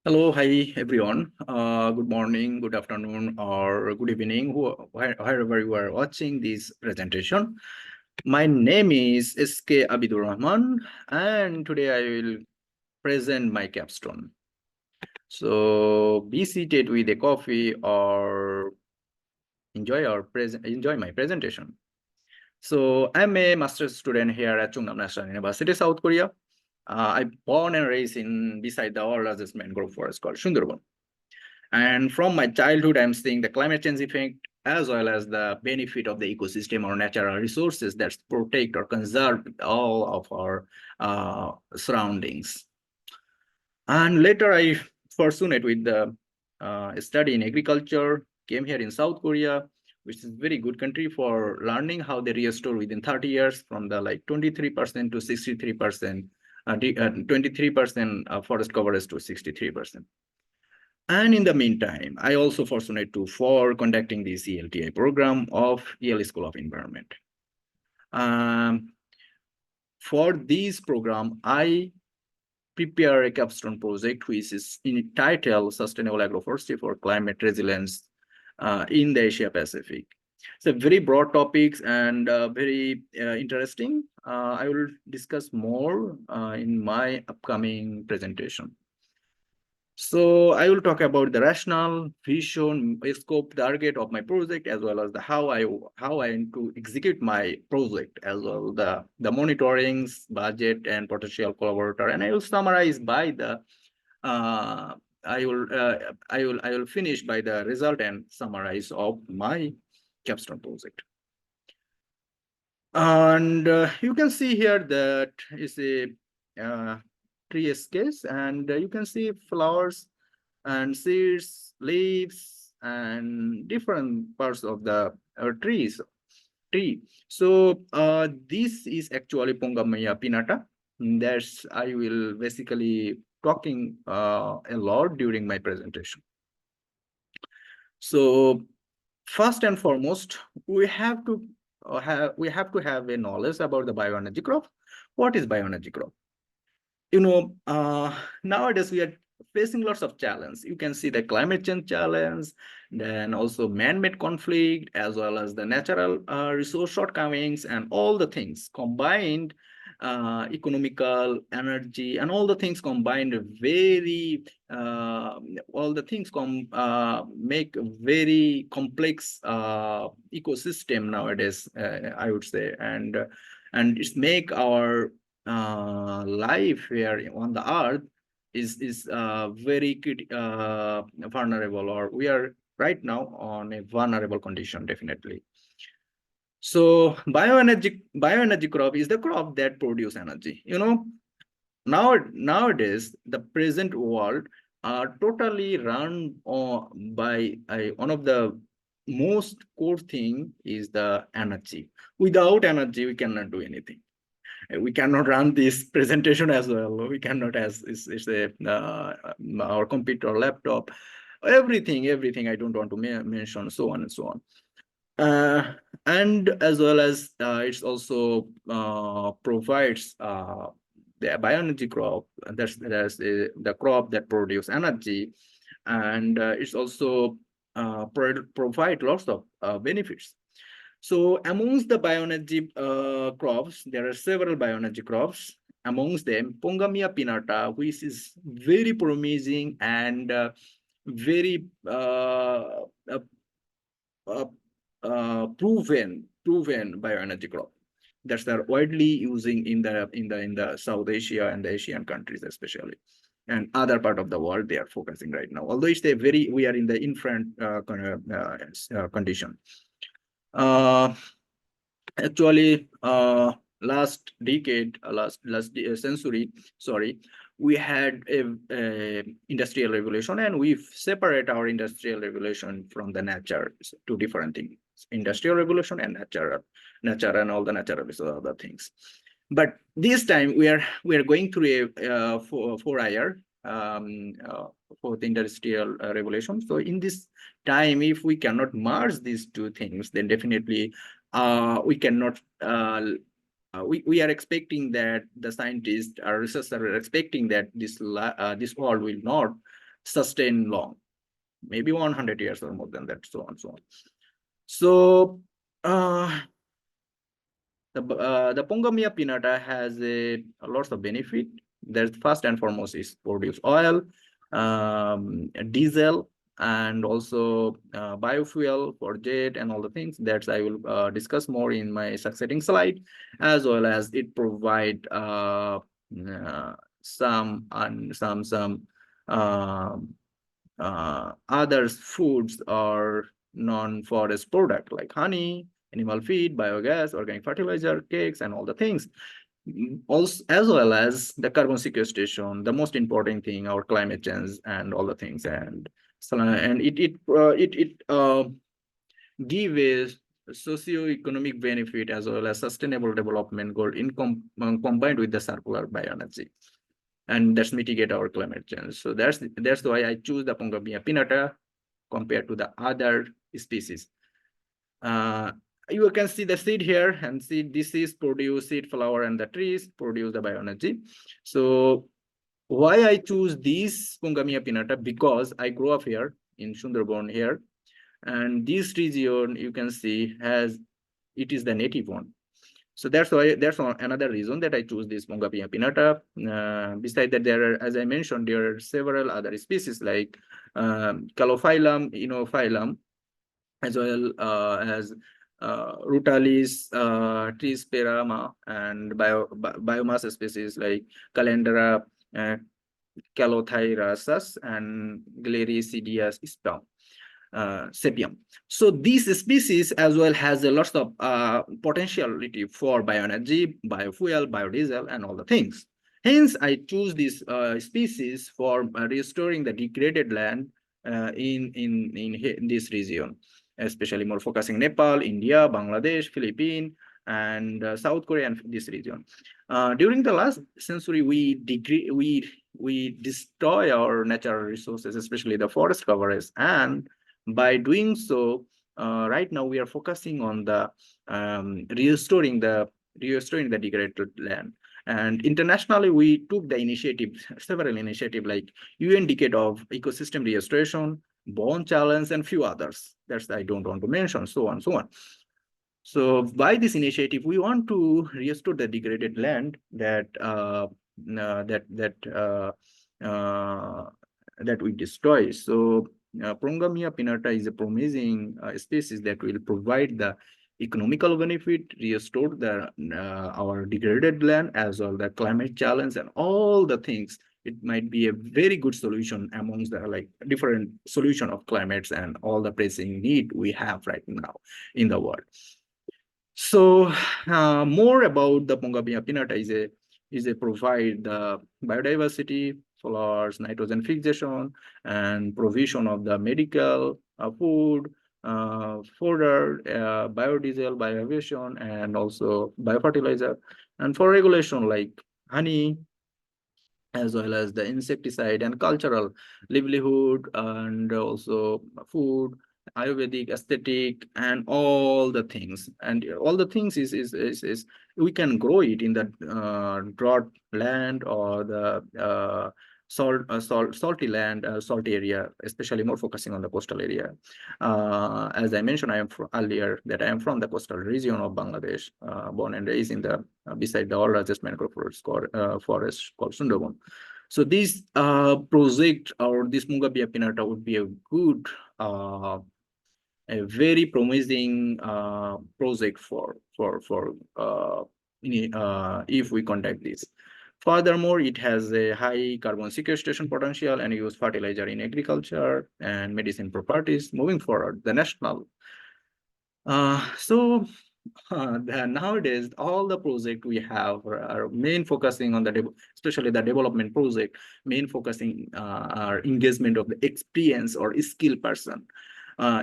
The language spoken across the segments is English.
Hello, hi everyone. Good morning, good afternoon, or good evening, wherever you are watching this presentation. My name is SK Abidur Rahman, and today I will present my capstone. So be seated with a coffee or enjoy my presentation. So I'm a master's student here at Chungnam National University, South Korea. I born and raised in beside the world largest mangrove forest called Sundarban. And from my childhood, I'm seeing the climate change effect as well as the benefit of the ecosystem or natural resources that protect or conserve all of our surroundings. And later, I pursued it with the study in agriculture, came here in South Korea, which is a very good country for learning how they restore within 30 years from the like 23% to 63%, 23% forest coverage to 63%. And in the meantime, I also fortunate to for conducting the CLTI program of Yale School of Environment. For this program, I prepare a capstone project which is entitled Sustainable Agroforestry for Climate Resilience in the Asia Pacific. It's a very broad topics and very interesting. I will discuss more in my upcoming presentation. So I will talk about the rationale, vision, scope, target of my project, as well as the how I aim to execute my project, as well the monitorings, budget, and potential collaborator. And I will summarize by the uh, I will finish by the result and summarize of my capstone project. And you can see here that is a tree sketch, and you can see flowers and seeds, leaves, and different parts of the tree. So this is actually Pongamaya pinnata. That's I will basically talking a lot during my presentation. So first and foremost, we have to have a knowledge about the bioenergy crop. What is bioenergy crop? Nowadays we are facing lots of challenges. You can see the climate change challenge, then also man-made conflict, as well as the natural resource shortcomings, and all the things combined, economical, energy, and all the things combined, very all the things make a very complex ecosystem nowadays. I would say, and it's make our life here on the earth is very vulnerable, or we are right now on a vulnerable condition, definitely. So bioenergy crop is the crop that produce energy. Nowadays the present world are totally run by one of the most core thing is the energy. Without energy we cannot do anything. We cannot run this presentation as well. We cannot, as it's a our computer or laptop, everything I don't want to mention, so on and so on. And as well as it's also provides the bioenergy crop. That's the crop that produce energy, and it's also provide lots of benefits. So amongst the bioenergy crops, there are several bioenergy crops. Amongst them, Pongamia pinnata, which is very promising and very uh, proven bioenergy crop. That's they're widely using in the South Asia and the Asian countries especially, and other part of the world they are focusing right now. Although it's a very we are in the infant condition. Uh, Actually, last decade, last century, sorry, we had a industrial revolution, and we separate our industrial revolution from the nature. Two different things: industrial revolution and nature, and all the natural other things. But this time we are going through a four-year fourth industrial revolution. So in this time, if we cannot merge these two things, then definitely we cannot we are expecting that the scientists or researchers are expecting that this world will not sustain long, maybe 100 years or more than that, so on, so on. So the Pongamia pinnata has lots of benefit. There's first and foremost is produce oil, diesel, and also biofuel for jet and all the things that I will discuss more in my succeeding slide, as well as it provide some other foods or non-forest product like honey, animal feed, biogas, organic fertilizer, cakes, and all the things. Also, as well as the carbon sequestration, the most important thing, our climate change and all the things, and so and it give a socio-economic benefit as well as sustainable development goal in combined with the circular bioenergy, and that's mitigate our climate change. So that's why I choose the Pongamia pinnata compared to the other species. You can see the seed here, and see this is produce seed, flower, and the trees produce the bioenergy. So why I choose this Pongamia pinnata? Because I grew up here in Sundarban here, and this region you can see it is the native one. So that's why another reason that I choose this Pongamia pinnata. Besides that, there are, as I mentioned, there are several other species like Calophyllum, Inophyllum, as well as Rutalis, Trisperama, and biomass species like Calendra, Calothyrasus, and Gliricidias sepium. So these species as well has a lot of potentiality for bioenergy, biofuel, biodiesel, and all the things. Hence, I choose this species for restoring the degraded land in this region, especially more focusing Nepal, India, Bangladesh, Philippines, and South Korea, and this region. During the last century, we destroy our natural resources, especially the forest coverage, and by doing so, right now we are focusing on the restoring the degraded land. And internationally, we took the initiative, several initiatives like UN Decade of Ecosystem Restoration, Bond Challenge, and few others. That's I don't want to mention, so on, so on. So by this initiative, we want to restore the degraded land that that we destroy. So Pongamia pinnata is a promising species that will provide the economical benefit, restore the our degraded land, as well the climate challenge and all the things. It might be a very good solution amongst the like different solution of climates and all the pressing need we have right now in the world. So more about the Pongamia pinnata is a provide the biodiversity, flowers, nitrogen fixation, and provision of the medical, food, fodder, biodiesel, bioaviation, and also biofertilizer, and for regulation like honey, as well as the insecticide and cultural livelihood, and also food, Ayurvedic, aesthetic, and all the things. And all the things is we can grow it in the drought land or the salty land, salty area, especially more focusing on the coastal area. As I mentioned, earlier that I am from the coastal region of Bangladesh, born and raised in the beside the largest mangrove forest called Sundarban. So this project or this Pongamia pinnata would be a good, a very promising project if we conduct this. Furthermore, it has a high carbon sequestration potential and use fertilizer in agriculture and medicine properties. Moving forward, the national. Nowadays, all the project we have are main focusing on especially the development project, main focusing our engagement of the experience or skill person.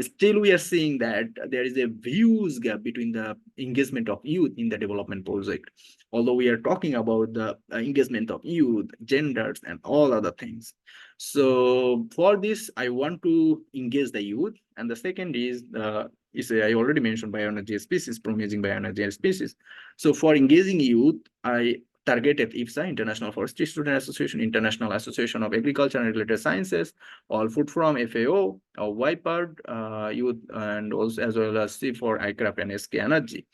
Still, we are seeing that there is a huge gap between the engagement of youth in the development project. Although we are talking about the engagement of youth, genders, and all other things. So for this, I want to engage the youth. And the second is I already mentioned bioenergy species, promising bioenergy species. So for engaging youth, I targeted IFSA, International Forestry Student Association, International Association of Agriculture and Related Sciences, all food from FAO, YPARD, Youth, and also as well as C4, ICRAF, and SK Energy.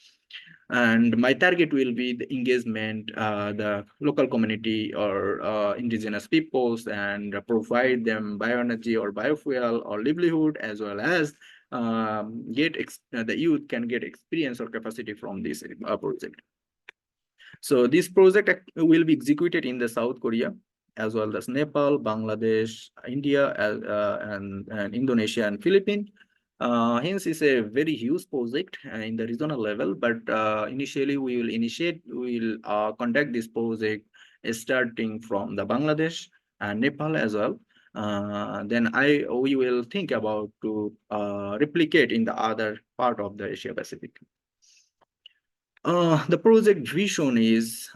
And my target will be the engagement, the local community or indigenous peoples, and provide them bioenergy or biofuel or livelihood, as well as the youth can get experience or capacity from this project. So this project will be executed in the South Korea, as well as Nepal, Bangladesh, India, and Indonesia and Philippines. Hence, it's a very huge project in the regional level. But initially, we will conduct this project starting from the Bangladesh and Nepal as well. Then we will think about to replicate in the other part of the Asia Pacific. The project vision is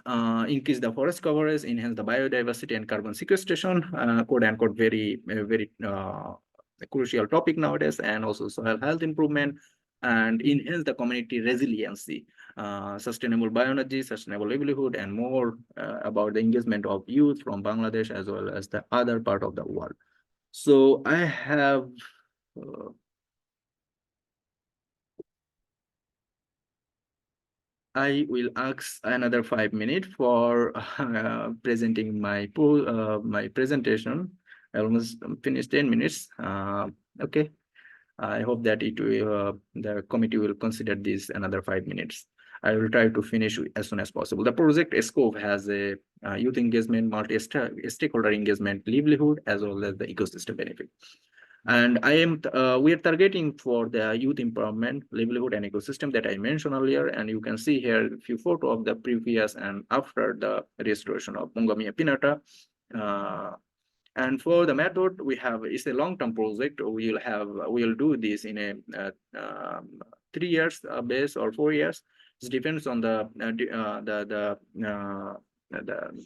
increase the forest coverage, enhance the biodiversity and carbon sequestration, quote unquote, very crucial topic nowadays, and also soil health improvement, and enhance the community resiliency, sustainable bioenergy, sustainable livelihood, and more about the engagement of youth from Bangladesh as well as the other part of the world. So I have I will ask another 5 minutes for presenting my presentation. I almost finished 10 minutes. Okay. I hope that the committee will consider this another 5 minutes. I will try to finish as soon as possible. The project scope has a youth engagement, multi-stakeholder engagement, livelihood, as well as the ecosystem benefit. And we are targeting for the youth empowerment, livelihood, and ecosystem that I mentioned earlier. And you can see here a few photos of the previous and after the restoration of Bungamia Pinata. And for the method, it's a long-term project. We'll do this in a 3 years base or 4 years. It depends on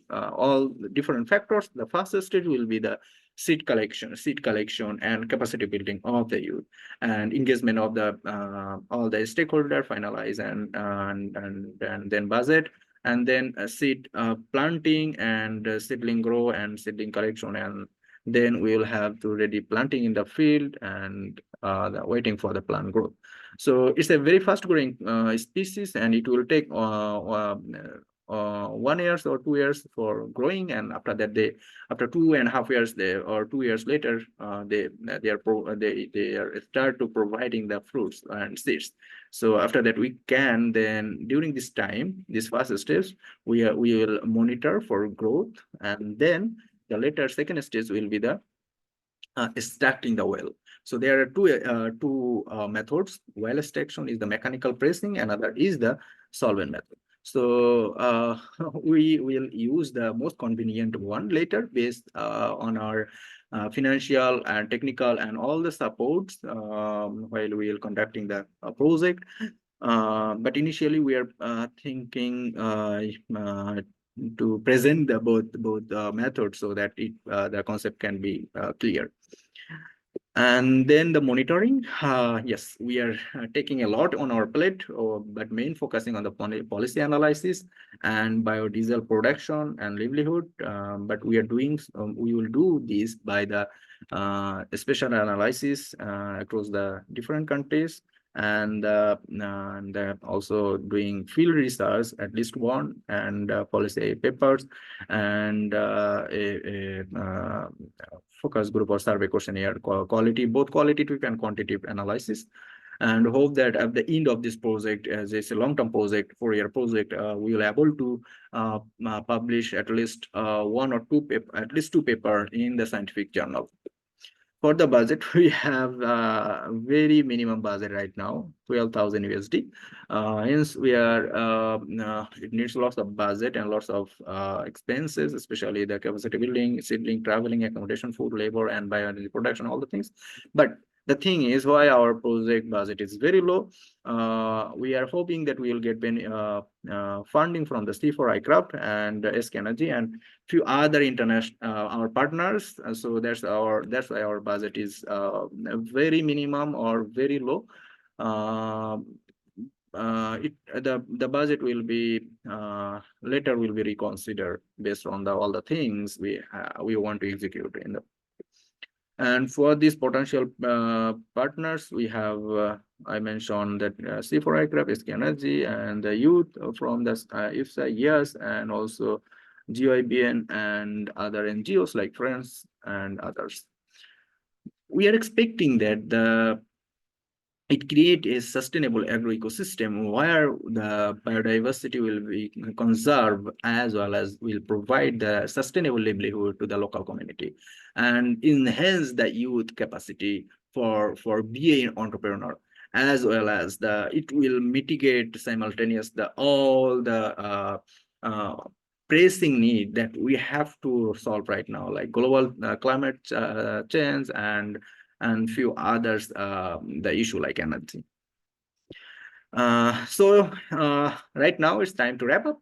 all the different factors. The first stage will be the seed collection and capacity building of the youth, and engagement of the all the stakeholder finalize and then budget, and then seed planting and seedling grow and seedling collection, and then we will have to ready planting in the field and waiting for the plant growth. So it's a very fast growing species, and it will take 1 year or 2 years for growing, and after that after 2.5 years or 2 years later they start to providing the fruits and seeds. So after that we can then during this time, this first stage, we will monitor for growth, and then the later second stage will be the extracting the well. So there are two methods. Well extraction is the mechanical pressing, another is the solvent method. So we will use the most convenient one later based on our financial and technical and all the supports while we are conducting the project. But initially we are thinking to present the both methods so that the concept can be clear. And then the monitoring, yes, we are taking a lot on our plate, but main focusing on the policy analysis and biodiesel production and livelihood. But we will do this by the special analysis across the different countries, and also doing field research, at least one, and policy papers, and a focus group or survey questionnaire, both qualitative and quantitative analysis, and hope that at the end of this project, as it's a long-term project, 4-year project, we will able to publish at least at least two papers in the scientific journal. For the budget, we have very minimum budget right now, 12,000 USD. Hence, it needs lots of budget and lots of expenses, especially the capacity building, seedling, traveling, accommodation, food, labor, and bioenergy production, all the things. But the thing is why our project budget is very low. We are hoping that we will get funding from the C4 iCraft and SK Energy and few other international our partners. So that's why our budget is very minimum or very low. the budget will be later will be reconsidered based on all the things we want to execute in the. And for these potential partners, we have I mentioned that C4 aircraft, SK Energy, and the youth from the IFSA, yes, and also GIBN and other NGOs like Friends and others. We are expecting that it create a sustainable agro ecosystem where the biodiversity will be conserved as well as will provide the sustainable livelihood to the local community and enhance the youth capacity for being an entrepreneur, as well as it will mitigate simultaneous all the pressing need that we have to solve right now, like global climate change and few others, the issue like energy. Right now it's time to wrap up.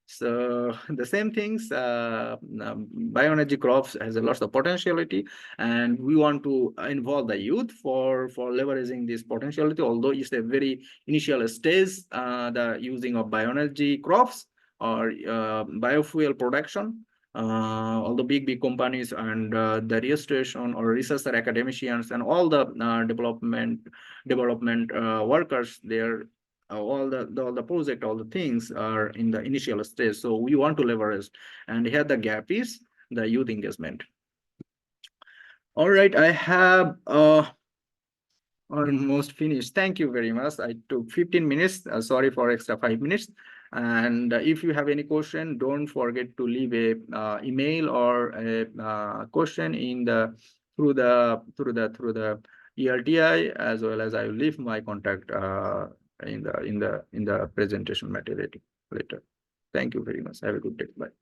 So the same things, bioenergy crops has a lot of potentiality, and we want to involve the youth for leveraging this potentiality. Although it's a very initial stage, the using of bioenergy crops or biofuel production. All the big companies and the restoration or researcher academicians and all the development workers there, all the project, all the things are in the initial stage. So we want to leverage, and here the gap is the youth engagement. All right, I have almost finished. Thank you very much. I took 15 minutes. Sorry for extra 5 minutes. And if you have any question, don't forget to leave a email or a question in the through the ERTI, as well as I will leave my contact in the presentation material later. Thank you very much. Have a good day. Bye.